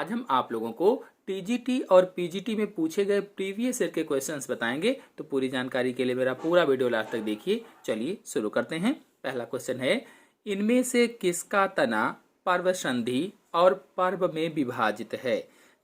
आज हम आप लोगों को टीजीटी और पीजीटी में पूछे गए प्रीवियस ईयर के क्वेश्चंस बताएंगे। तो पूरी जानकारी के लिए मेरा पूरा वीडियो लास्ट तक देखिए। चलिए शुरू करते हैं। पहला क्वेश्चन है, इनमें से किसका तना पर्व संधि और पर्व में विभाजित है?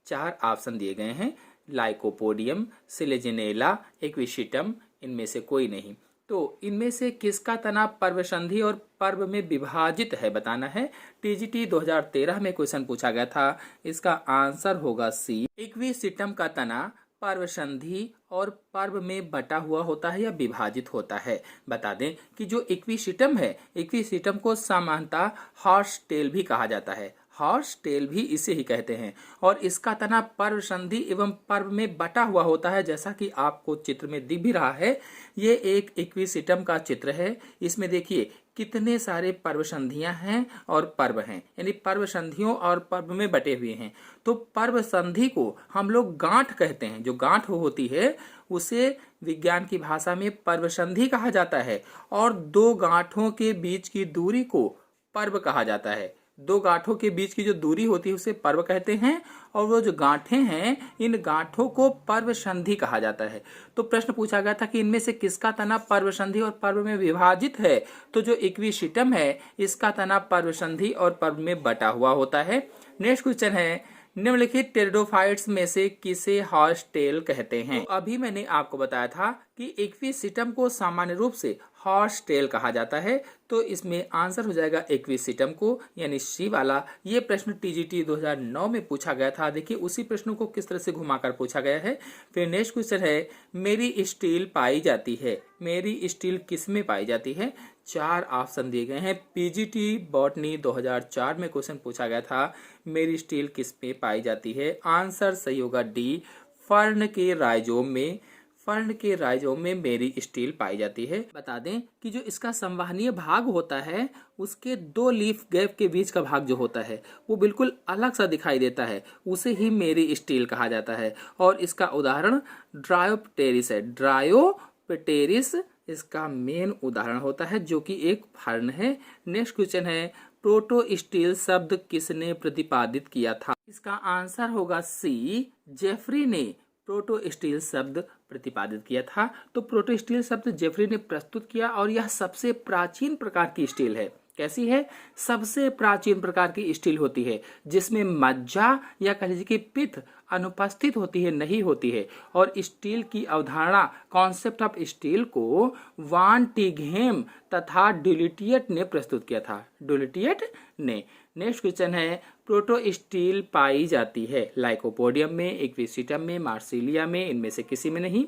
चार ऑप्शन दिए गए हैं, लाइकोपोडियम, सिलेजिनेला, एक्विशिटम, इनमें से कोई नहीं। तो इनमें से किसका तना पर्व संधि और पर्व में विभाजित है बताना है। टीजीटी 2013 में क्वेश्चन पूछा गया था। इसका आंसर होगा सी, इक्विसिटम का तना पर्व संधि और पर्व में बटा हुआ होता है या विभाजित होता है। बता दें कि जो इक्विसिटम है, इक्विसिटम को सामान्यतः हॉर्स टेल भी कहा जाता है। हॉर्स टेल भी इसे ही कहते हैं और इसका तना पर्व संधि एवं पर्व में बटा हुआ होता है। जैसा कि आपको चित्र में दिख भी रहा है, ये एक इक्विसिटम का चित्र है। इसमें देखिए कितने सारे पर्व संधियां हैं और पर्व हैं, यानी पर्व संधियों और पर्व में बटे हुए हैं। तो पर्व संधि को हम लोग गांठ कहते हैं। जो गांठ होती है उसे विज्ञान की भाषा में पर्व संधि कहा जाता है और दो गांठों के बीच की दूरी को पर्व कहा जाता है। दो गांठों के बीच की जो दूरी होती है उसे पर्व कहते हैं और वो जो गांठें हैं, इन गांठों को पर्व संधि कहा जाता है। तो प्रश्न पूछा गया था कि इनमें से किसका तना पर्व संधि और पर्व में विभाजित है। तो जो इक्विसिटम है, इसका तना पर्व संधि और पर्व में बटा हुआ होता है। नेक्स्ट क्वेश्चन है, निम्नलिखित टेरिडोफाइट्स में से किसे हॉर्स टेल कहते हैं? तो अभी मैंने आपको बताया था कि इक्विसिटम को सामान्य रूप से हॉर्स टेल कहा जाता है। तो इसमें आंसर हो जाएगा इक्विसिटम को, यानी सी वाला। ये प्रश्न टीजीटी 2009 में पूछा गया था। देखिए उसी प्रश्न को किस तरह से घुमाकर पूछा गया है। फिर नेक्स्ट क्वेश्चन है, मेरी स्टील पाई जाती है। मेरी स्टील किस में पाई जाती है? चार ऑप्शन दिए गए हैं। पीजीटी बॉटनी 2004 में क्वेश्चन पूछा गया था, मेरी स्टील किस में पाई जाती है? आंसर सही होगा डी, फर्न के राइजोम में। फर्न के राइजोम में मेरी स्टील पाई जाती है। बता दें कि जो इसका संवहनीय भाग होता है, उसके दो लीफ गैप के बीच का भाग जो होता है वो बिल्कुल अलग सा दिखाई देता है, उसे ही मेरी स्टील कहा जाता है। और इसका उदाहरण ड्रायोप्टेरिस है। ड्रायोप्टेरिस इसका मेन उदाहरण होता है, जो कि एक फर्न है। नेक्स्ट क्वेश्चन है, प्रोटो स्टील शब्द किसने प्रतिपादित किया था? इसका आंसर होगा सी, जेफरी ने प्रोटो स्टील शब्द प्रतिपादित किया था। तो प्रोटो स्टील शब्द जेफरी ने प्रस्तुत किया और यह सबसे प्राचीन प्रकार की स्टील है। कैसी है? सबसे प्राचीन प्रकार की स्टील होती है जिसमें मज्जा या कह लीजिए कि पित्त अनुपस्थित होती है, नहीं होती है। और स्टील की अवधारणा, कॉन्सेप्ट ऑफ स्टील को वान टिघेम तथा डुलिटियट ने प्रस्तुत किया था। डुलिटियट ने। नेक्स्ट क्वेश्चन है, प्रोटो स्टील पाई जाती है लाइकोपोडियम में, इक्विसिटम में, मार्सिलिया में, इनमें से किसी में नहीं।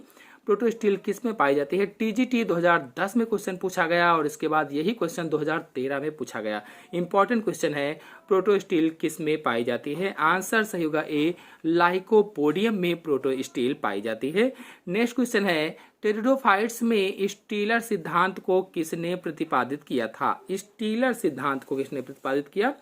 प्रोटो स्टील किस में पाई जाती है? टीजीटी 2010 में क्वेश्चन पूछा गया और इसके बाद यही क्वेश्चन 2013 में पूछा गया। इंपॉर्टेंट क्वेश्चन है, प्रोटो स्टील किस में पाई जाती है? आंसर सही होगा ए, लाइकोपोडियम में प्रोटो स्टील पाई जाती है। नेक्स्ट क्वेश्चन है, टेरिडोफाइट्स में स्टीलर सिद्धांत को किसने प्रतिपादित किया था? स्टीलर सिद्धांत को किसने प्रतिपादित किया?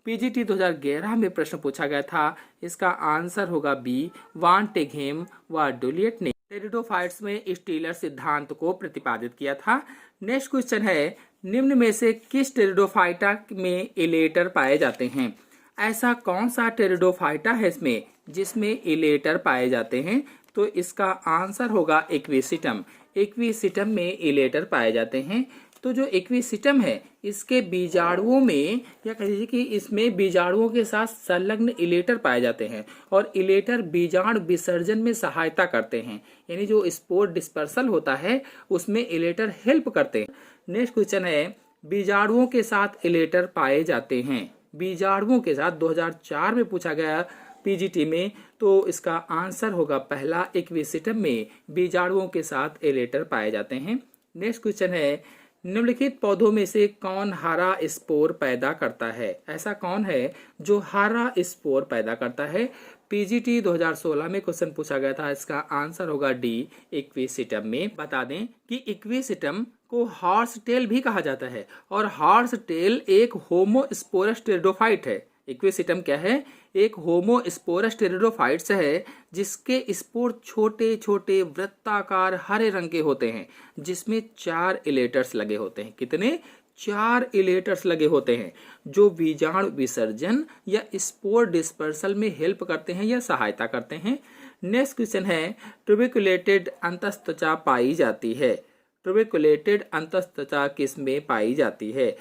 पीजीटी 2011 में प्रश्न पूछा गया था। इसका आंसर होगा बी, वान टिघेम व डुलियट ने टेरिडोफाइट्स में स्टीलर सिद्धांत को प्रतिपादित किया था। नेक्स्ट क्वेश्चन है, निम्न में से किस टेरिडोफाइटा में इलेटर पाए जाते हैं? ऐसा कौन सा टेरिडोफाइटा है इसमें जिसमें इलेटर पाए जाते हैं? तो इसका आंसर होगा इक्विसिटम। इक्विसिटम में इलेटर पाए जाते हैं। तो जो इक्विसिटम है, इसके बीजाणुओं में या कह लीजिए कि इसमें बीजाणुओं के साथ संलग्न इलेटर पाए जाते हैं और इलेटर बीजाणु विसर्जन में सहायता करते हैं, यानी जो स्पोर डिस्पर्सल होता है उसमें इलेटर हेल्प करते हैं। नेक्स्ट क्वेश्चन है, बीजाणुओं के साथ इलेटर पाए जाते हैं। बीजाणुओं के साथ 2004 में पूछा गया पीजीटी में। तो इसका आंसर होगा पहला, इक्विसिटम में बीजाणुओं के साथ इलेटर पाए जाते हैं। नेक्स्ट क्वेश्चन है, निम्नलिखित पौधों में से कौन हरा स्पोर पैदा करता है? ऐसा कौन है जो हरा स्पोर पैदा करता है? पीजीटी 2016 में क्वेश्चन पूछा गया था। इसका आंसर होगा डी, इक्विसिटम में। बता दें कि इक्विसिटम को हॉर्स टेल भी कहा जाता है और हॉर्स टेल एक होमोस्पोरस टेरिडोफाइट है। इक्विसिटम क्या है? एक होमोस्पोरस टेरिडोफाइट्स है जिसके स्पोर छोटे छोटे वृत्ताकार हरे रंग के होते हैं, जिसमें 4 इलेटर्स लगे होते हैं। कितने? 4 इलेटर्स लगे होते हैं जो बीजाणु विसर्जन या स्पोर डिस्पर्सल में हेल्प करते हैं या सहायता करते हैं। नेक्स्ट क्वेश्चन है, ट्यूबिकुलेटेड अंतस्त्वचा पाई जाती है। ट्यूबिकुलेटेड अंतस्त्वचा किस में पाई जाती है?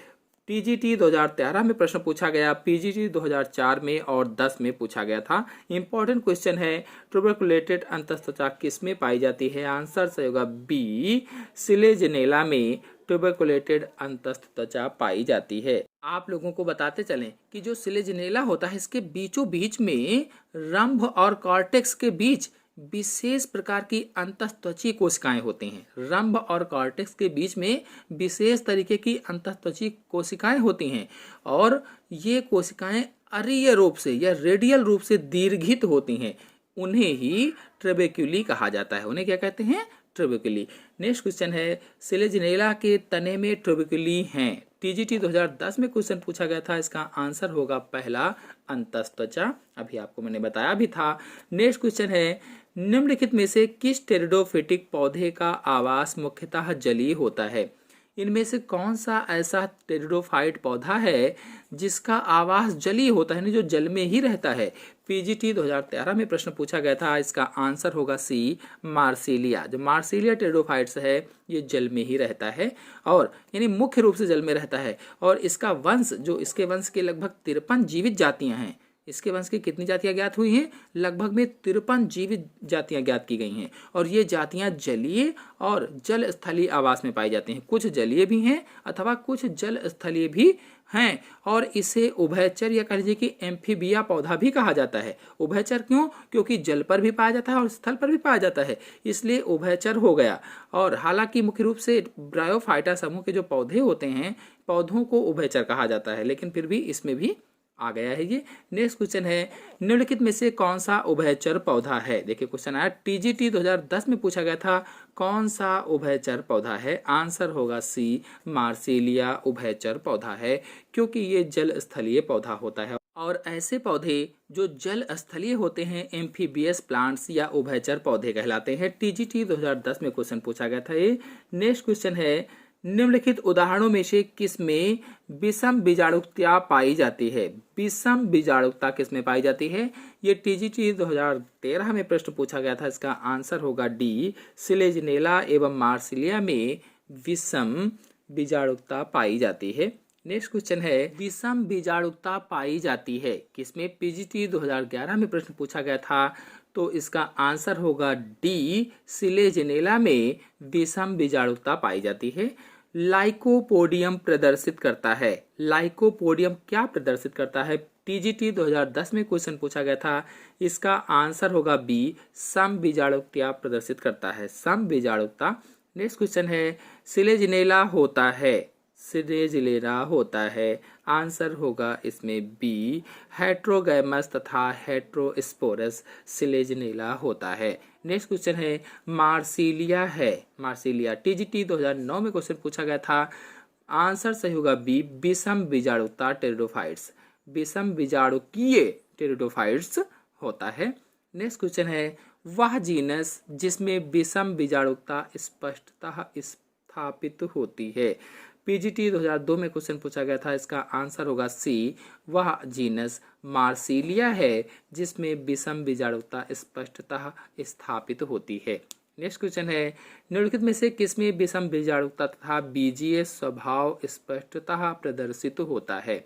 टीजीटी 2013 में प्रश्न पूछा गया, पीजीटी 2004 में और 10 में पूछा गया था। इंपॉर्टेंट क्वेश्चन है, ट्यूबरकुलेटेड अंतस्त्वचा किस में पाई जाती है? आंसर सही होगा बी, सिलेजिनेला में ट्यूबरकुलेटेड अंतस्त्वचा पाई जाती है। आप लोगों को बताते चलें कि जो सिलेजिनेला होता है इसके बीचों बीच में रंभ और कॉर्टेक्स के बीच विशेष प्रकार की अंतःत्वचीय कोशिकाएं होती हैं। रंभ और कॉर्टेक्स के बीच में विशेष तरीके की अंतःत्वचीय कोशिकाएं होती हैं और ये कोशिकाएं अरीय रूप से या रेडियल रूप से दीर्घित होती हैं। उन्हें ही ट्रेबेक्युली कहा जाता है। उन्हें क्या कहते हैं? ट्रेबेक्युली। नेक्स्ट क्वेश्चन है, सिलेजिनेला के तने में ट्रेबेक्युली हैं। टीजीटी 2010 में क्वेश्चन पूछा गया था, इसका आंसर होगा पहला, अंतस्त्वचा। अभी आपको मैंने बताया भी था। नेक्स्ट क्वेश्चन है, निम्नलिखित में से किस टेरिडोफिटिक पौधे का आवास मुख्यतः जलीय होता है? इनमें से कौन सा ऐसा टेरिडोफाइट पौधा है जिसका आवास जलीय होता है, यानी जो जल में ही रहता है? पीजीटी 2013 में प्रश्न पूछा गया था, इसका आंसर होगा सी, मार्सिलिया। जो मार्सिलिया टेरिडोफाइट्स है ये जल में ही रहता है और यानी मुख्य रूप से जल में रहता है। और इसका वंश, जो इसके वंश के लगभग 53 जीवित जातियां हैं। इसके वंश की कितनी जातियां ज्ञात हुई हैं? लगभग में 53 जीवित जातियां ज्ञात की गई हैं और ये जातियां जलीय और जल स्थलीय आवास में पाई जाती हैं। कुछ जलीय भी हैं अथवा कुछ जल स्थलीय भी हैं और इसे उभयचर या कह लीजिए कि एम्फीबिया पौधा भी कहा जाता है। उभयचर क्यों? क्योंकि जल पर भी पाया जाता है और स्थल पर भी पाया जाता है, इसलिए उभयचर हो गया। और हालांकि मुख्य रूप से ब्रायोफाइटा समूह के जो पौधे होते हैं, पौधों को उभयचर कहा जाता है, लेकिन फिर भी इसमें भी आ गया है ये। नेक्स्ट क्वेश्चन है, निम्नलिखित में से कौन सा उभयचर पौधा है? देखिए क्वेश्चन आया, टीजीटी 2010 में पूछा गया था, कौन सा उभयचर पौधा है? आंसर होगा सी, मार्सिलिया उभयचर पौधा है, क्योंकि ये जल स्थलीय पौधा होता है। और ऐसे पौधे जो जल स्थलीय होते हैं एम्फीबियस प्लांट्स या उभयचर पौधे कहलाते हैं। टीजीटी 2010 में क्वेश्चन पूछा गया था ये। नेक्स्ट क्वेश्चन है, निम्नलिखित उदाहरणों में से किसमें विषम बीजाणुता पाई जाती है? विषम बीजाणुता किसमें पाई जाती है? ये टीजीटी 2013 में प्रश्न पूछा गया था, इसका आंसर होगा डी, सिलेजिनेला एवं मार्सिलिया में विषम बीजाणुता पाई जाती है। नेक्स्ट क्वेश्चन है, विषम बीजाणुता पाई जाती है किसमें? पीजीटी 2011 में प्रश्न पूछा गया था, तो इसका आंसर होगा डी, सिलेजिनेला में विषम बीजाणुता पाई जाती है। लाइकोपोडियम प्रदर्शित करता है। लाइकोपोडियम क्या प्रदर्शित करता है? टीजीटी 2010 में क्वेश्चन पूछा गया था, इसका आंसर होगा बी, सम बीजाणुता प्रदर्शित करता है, सम बीजाणुता। नेक्स्ट क्वेश्चन है, सिलेजिनेला होता है, सिलेजिनेला होता है, आंसर होगा इसमें बी, हेट्रोगैमस तथा हेट्रोस्पोरस सिलेजिनेला होता है। नेक्स्ट क्वेश्चन है, मार्सिलिया है, मार्सिलिया। टीजीटी 2009 में क्वेश्चन पूछा गया था, आंसर सही होगा बी, विषम बीजाणुता टेरिडोफाइट्स, विषम बीजाणुकीय टेरिडोफाइट्स होता है। नेक्स्ट क्वेश्चन है, वह जीनस जिसमें विषम बीजाणुता स्पष्टतः स्थापित होती है। पीजीटी 2002 में क्वेश्चन पूछा गया था, इसका आंसर होगा सी, वह जीनस मार्सिलिया है जिसमें विषम बीजाणुता स्पष्टतः स्थापित होती है। नेक्स्ट क्वेश्चन है, निम्नलिखित में से किसमें विषम बीजाणुता तथा बीजीय स्वभाव स्पष्टतः प्रदर्शित होता है?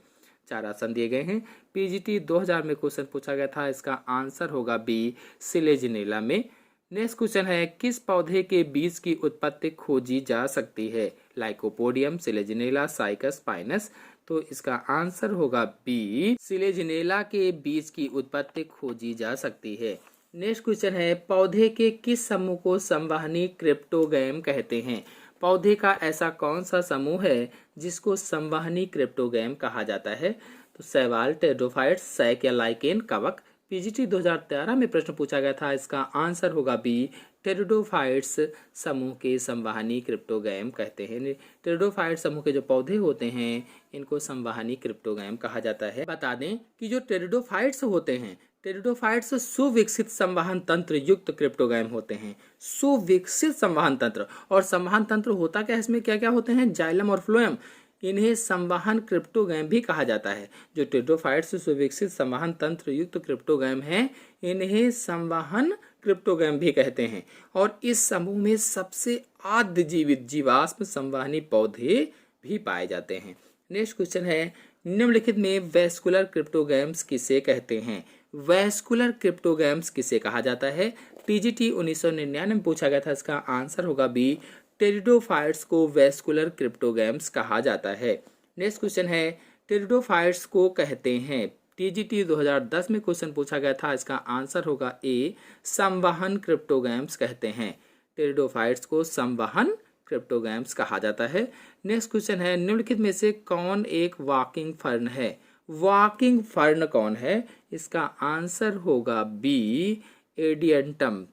4 ऑप्शन दिए गए हैं। पीजीटी 2000 में क्वेश्चन पूछा गया था, इसका आंसर होगा बी, सिलेजिनेला में। नेक्स्ट क्वेश्चन है, किस पौधे के बीज की उत्पत्ति खोजी जा सकती है? Lycopodium, Selaginella, cycas, Pinus. तो इसका आंसर होगा बी, सिलेजिनेला के बीज की उत्पत्ति खोजी जा सकती है। नेक्स्ट क्वेश्चन है, पौधे के किस समूह को संवहनी क्रिप्टोगैम कहते हैं? पौधे का ऐसा कौन सा समूह है जिसको संवहनी क्रिप्टोगैम कहा जाता है? तो शैवाल, टेरिडोफाइट्स, सैक या लाइकेन, कवक। पीजीटी 2013 में प्रश्न पूछा गया था, इसका आंसर होगा बी, टेरिडोफाइट्स समूह के संवहनी क्रिप्टोगैम कहते हैं। टेरिडोफाइट समूह के जो पौधे होते हैं इनको संवहनी क्रिप्टोगैम कहा जाता है। बता दें कि जो टेरिडोफाइट्स होते हैं, टेरिडोफाइट्स सुविकसित संवहन तंत्र युक्त क्रिप्टोगैम होते हैं। सुविकसित संवहन तंत्र, और संवहन तंत्र होता क्या है, इसमें क्या क्या होते हैं? जाइलम और फ्लोएम। इन्हें संवहन क्रिप्टोगैम भी कहा जाता है। जो टेरिडोफाइट्स सुविकसित संवहन तंत्र युक्त क्रिप्टोगैम हैं, इन्हें संवहन क्रिप्टोगैम भी कहते हैं। और इस समूह में सबसे आद्य जीवित जीवाश्म संवहनी पौधे भी पाए जाते हैं। नेक्स्ट क्वेश्चन है, निम्नलिखित में वैस्कुलर क्रिप्टोगैम्स किसे कहते हैं? वैस्कुलर क्रिप्टोगैम्स किसे कहा जाता है? टीजीटी 1999 में पूछा गया था, इसका आंसर होगा बी, टेरिडोफाइट्स को वैस्कुलर क्रिप्टोगैम्स कहा जाता है। नेक्स्ट क्वेश्चन है, टेरिडोफाइट्स को कहते हैं, टीजीटी 2010 में क्वेश्चन पूछा गया था, इसका आंसर होगा ए, संवहन क्रिप्टोगैम्स कहते हैं। टेरिडोफाइट्स को संवहन क्रिप्टोगैम्स कहा जाता है। नेक्स्ट क्वेश्चन है, निम्नलिखित में से कौन एक वॉकिंग फर्न है? वॉकिंग फर्न कौन है? इसका आंसर होगा बी, एडियंटम।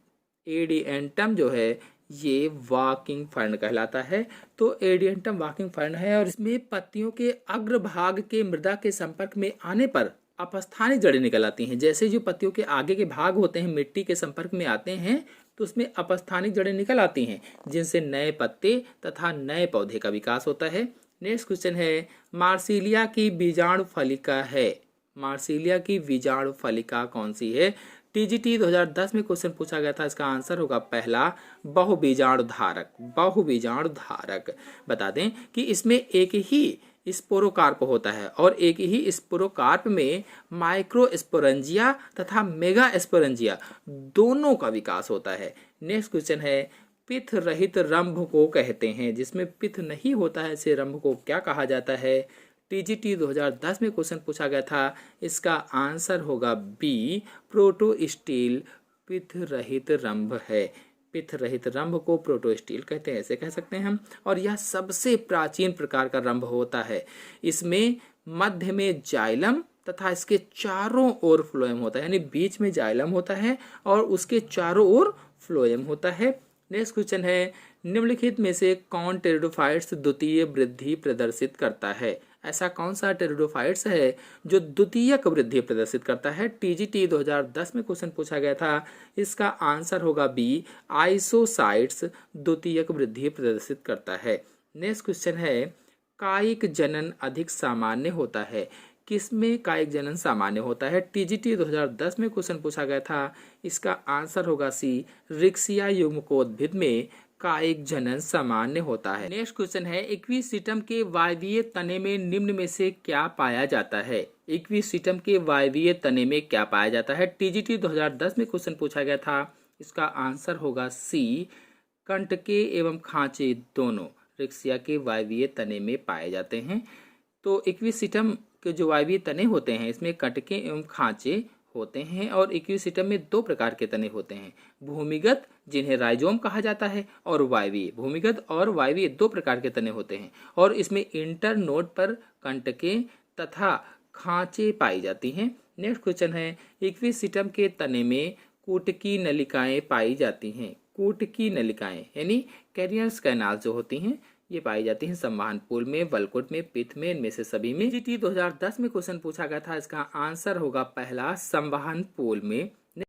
एडियंटम जो है ये वॉकिंग फर्न कहलाता है। तो एडियंटम वॉकिंग फर्न है और इसमें पत्तियों के अग्रभाग के मृदा के संपर्क में आने पर अपस्थानिक जड़ें निकल आती हैं। जैसे जो पत्तियों के आगे के भाग होते हैं मिट्टी के संपर्क में आते हैं तो उसमें अपस्थानिक जड़ें निकल आती हैं, जिनसे नए पत्ते तथा नए पौधे का विकास होता है। नेक्स्ट क्वेश्चन है, मार्सिलिया की बीजाणु फलिका है। मार्सिलिया की बीजाणु फलिका कौन सी है? टीजीटी 2010 में क्वेश्चन पूछा गया था, इसका आंसर होगा पहला, बहुबीजाणु धारक। बहुबीजाणु धारक। बता दें कि इसमें एक ही स्पोरोकार्प होता है और एक ही स्पोरोकार्प में माइक्रोस्पोरेंजिया तथा मेगा स्पोरेंजिया दोनों का विकास होता है। नेक्स्ट क्वेश्चन है, पिथ रहित रंभ को कहते हैं, जिसमें पिथ नहीं होता है ऐसे रंभ को क्या कहा जाता है? टीजीटी 2010 में क्वेश्चन पूछा गया था, इसका आंसर होगा बी, प्रोटोस्टील पिथ रहित रंभ है। पिथ रहित रंभ को प्रोटोस्टील कहते हैं, ऐसे कह सकते हैं हम। और यह सबसे प्राचीन प्रकार का रंभ होता है। इसमें मध्य में जाइलम तथा इसके चारों ओर फ्लोएम होता है, यानी बीच में जाइलम होता है और उसके चारों ओर फ्लोएम होता है। नेक्स्ट क्वेश्चन है, निम्नलिखित में से कौन टेरिडोफाइट्स द्वितीय वृद्धि प्रदर्शित करता है? ऐसा कौन सा टेरिडोफाइट्स है जो द्वितीयक वृद्धि प्रदर्शित करता है? टीजीटी 2010 में क्वेश्चन पूछा गया था, इसका आंसर होगा बी, आइसोसाइट्स द्वितीयक वृद्धि प्रदर्शित करता है। नेक्स्ट क्वेश्चन है, कायिक जनन अधिक सामान्य होता है? किसमें कायिक जनन सामान्य होता है? टीजीटी 2010 में क्वेश्चन पूछा गया था, इसका आंसर होगा सी, रिक्सिया युग्मकोद्भिद में कायिक जनन सामान्य होता है। नेक्स्ट क्वेश्चन है, इक्विसिटम के वायवीय तने में निम्न में से क्या पाया जाता है? इक्विसिटम के वायवीय तने में क्या पाया जाता है? टीजीटी 2010 में क्वेश्चन पूछा गया था, इसका आंसर होगा सी, कंटके एवं खांचे दोनों रिक्सिया के वायवीय तने में पाए जाते हैं। तो इक्विसिटम के जो वायवीय तने होते हैं इसमें कंटके एवं खांचे होते हैं और इक्विसिटम में दो प्रकार के तने होते हैं, भूमिगत जिन्हें राइजोम कहा जाता है और वायवीय। भूमिगत और वायवीय दो प्रकार के तने होते हैं और इसमें इंटर नोड पर कंटके तथा खांचे पाई जाती हैं। नेक्स्ट क्वेश्चन है, इक्विसिटम के तने में कूटकी नलिकाएं पाई जाती हैं। कूटकी नलिकाएं यानी कैरियर्स कैनाल जो होती हैं ये पाई जाती हैं संवहन पोल में, वल्कुट में, पित्त में, इनमें से सभी में। जीटी 2010 में क्वेश्चन पूछा गया था, इसका आंसर होगा पहला, संवहन पोल में